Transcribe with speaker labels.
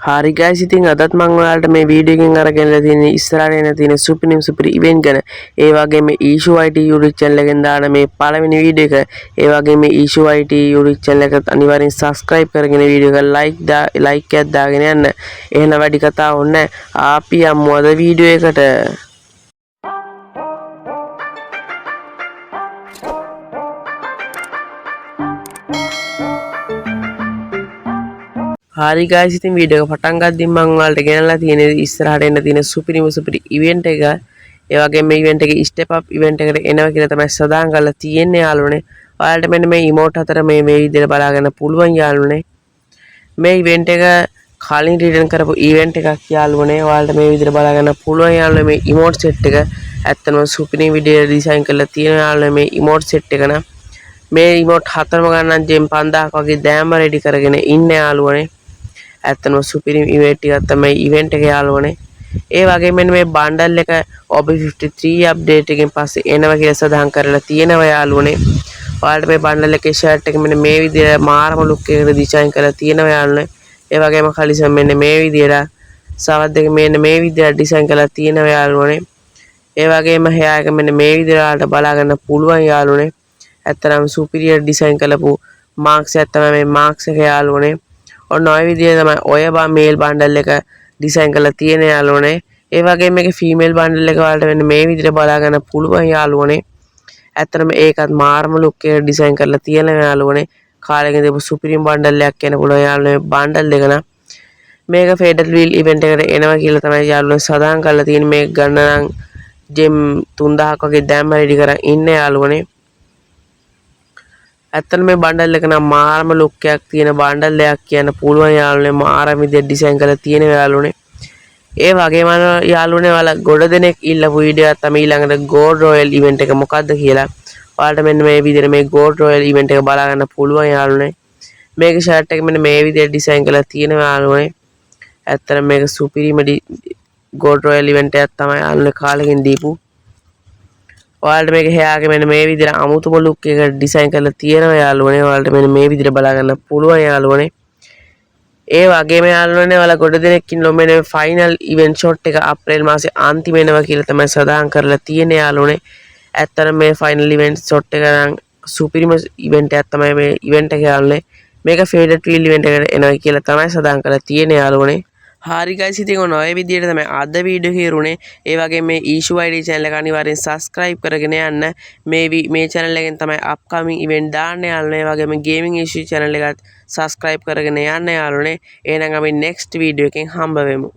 Speaker 1: හරි guys ඉතින් අදත් මම ඔයාලට මේ වීඩියෝ එකෙන් අරගෙනලා තියෙන්නේ ඉස්සරහට එන තියෙන සුපිරි ඉවෙන්ට් ගැන. ඒ වගේම ඊෂු IT YouTube channel එකෙන් දාන මේ පළවෙනි වීඩියෝ එක. ඒ වගේම මේ ඊෂු IT YouTube channel එකට අනිවාර්යෙන් subscribe කරගෙන වීඩියෝ එක like එකක් දාගෙන යන්න. එහෙනම් වැඩි කතා ඕනේ නැහැ. අපි යමු අද වීඩියෝ එකට. හරි guys ඉතින් වීඩියෝ එක පටන් ගද්දී මම ඔයාලට ගෙනල්ලා තියෙන්නේ ඉස්සරහට එන්න තියෙන සුපිරි ඉවෙන්ට් එක. ඒ වගේම මේ ඉවෙන්ට් එකේ ස්ටෙප් අප් ඉවෙන්ට් එකට එනවා කියලා තමයි සදාන් කරලා තියෙන්නේ යාළුවනේ. ඔයාලට මෙන්න මේ ඉමෝට් හතර මේ විදිහට බලා ගන්න පුළුවන් යාළුවනේ. මේ ඉවෙන්ට් එක කලින් රිටර්න් කරපු ඉවෙන්ට් එකක් යාළුවනේ. ඔයාලට මේ විදිහට බලා ගන්න පුළුවන් යාළුවනේ මේ ඉමෝට් සෙට් එක. ඇත්තටම සුපිරි විදිහට ඩිසයින් කරලා තියෙන යාළුවනේ මේ ඉමෝට් සෙට් එක නම්. මේ ඉමෝට් හතරම ගන්න ජෙම් 5000ක් වගේ දෑම රෙඩි කරගෙන ඉන්නේ යාළුවනේ. ඇත්තම සුපිරි ඉවෙන්ට් එකක් තමයි ඉවෙන්ට් එක යාළුවනේ. ඒ වගේම මේ බන්ඩල් එක OB53 අප්ඩේට් එකෙන් පස්සේ එනවා කියලා සඳහන් කරලා තියෙනවා යාළුවනේ. ඔයාලට මේ බන්ඩල් එකේ ෂර්ට් එක මෙන්න මේ විදිහට මාරම ලුක් එකකට ඩිසයින් කරලා තියෙනවා යාළුවනේ. ඒ වගේම කලිසම් මෙන්න මේ විදිහට සවස් දෙක මෙන්න මේ විදිහට ඩිසයින් කරලා තියෙනවා යාළුවනේ. ඒ වගේම hear එක මෙන්න මේ විදිහට ඔයාලට බලා ගන්න පුළුවන් යාළුවනේ. ඇත්තටම සුපිරියර් ඩිසයින් කරපු මාක්ස් එක තමයි මේ මාක්ස් එක යාළුවනේ. ඔන්න ඔය විදිහේ තමයි ඔය මේල් බන්ඩල් එක ඩිසයින් කරලා තියෙන යාළුවනේ. ඒ වගේම මේකේ ෆීමේල් බන්ඩල් එක වලට වෙන මේ විදිහට බලා ගන්න පුළුවන් යාළුවනේ. ඇත්තටම ඒකත් මාර්ම ලුක් එක ඩිසයින් කරලා තියෙන යාළුවනේ. කාලෙකින් දීපු සුපිරිම් බන්ඩල් එකක් කියන පුළුවන් යාළුවනේ බන්ඩල් දෙක නම්. මේක ෆේඩල් වීල් ඉවෙන්ට් එකට එනවා කියලා තමයි යාළුවනේ සදාන් කරලා තියෙන්නේ. මේක ගන්න නම් ජෙම් 3000ක් වගේ දැම්ම රෙඩි කරන් ඉන්නේ යාළුවනේ. ඇත්තටම මේ බන්ඩල් එක නම් මාරම ලුක් එකක් තියෙන බන්ඩල් එකක් කියන්න පුළුවන් යාළුවනේ. මාරම විදිහට ඩිසයින් කරලා තියෙන යාළුවනේ. ඒ වගේම යාළුවනේ ඔයාලා ගොඩ දෙනෙක් ඉල්ලපු වීඩියෝ එකක් තමයි ඊළඟට ගෝල්ඩ් රොයල් ඉවෙන්ට් එක මොකද්ද කියලා. ඔයාලට මෙන්න මේ විදිහට මේ ගෝල්ඩ් රොයල් ඉවෙන්ට් එක බලා ගන්න පුළුවන් යාළුවනේ. මේක ෂර්ට් එක මෙන්න මේ විදිහට ඩිසයින් කරලා තියෙන යාළුවනේ. ඇත්තටම මේක සුපිරිම ගෝල්ඩ් රොයල් ඉවෙන්ට් එකක් තමයි යාළුවනේ කාලෙකින් දීපු. ඔයාලට මේක hear එක මෙන්න මේ විදිහට අමුතුම ලුක් එකකට ඩිසයින් කරලා තියෙනවා යාළුවනේ. ඔයාලට මෙන්න මේ විදිහට බලා ගන්න පුළුවන් යාළුවනේ. ඒ වගේම යාළුවනේ ඔයාලා ගොඩ දෙනෙක් ඉන්නවා මෙන්න ෆයිනල් ඉවෙන්ට් ෂොට් එක අප්‍රේල් මාසේ අන්තිම වෙනවා කියලා තමයි සදාන් කරලා තියෙන්නේ යාළුවනේ. ඇත්තටම මේ ෆයිනල් ඉවෙන්ට් ෂොට් එක නම් සුපිරිම ඉවෙන්ට් එකක් තමයි මේ ඉවෙන්ට් එක යාළුවනේ. මේක ෆේඩඩ් වීල් ඉවෙන්ට් එකට එනවා කියලා තමයි සදාන් කරලා තියෙන්නේ යාළුවනේ. හරි guys ඉතින් ඔන්න ඔය විදිහට තමයි අද වීඩියෝ කෙරුනේ. ඒ වගේම මේ ඊෂු ID channel එක අනිවාර්යෙන් subscribe කරගෙන යන්න. මේ channel එකෙන් තමයි upcoming event දාන්න යාළුවනේ. ඒ වගේම gaming issue channel එකත් subscribe කරගෙන යන්න යාළුවනේ. එහෙනම් අපි next වීඩියෝ එකෙන් හම්බ වෙමු.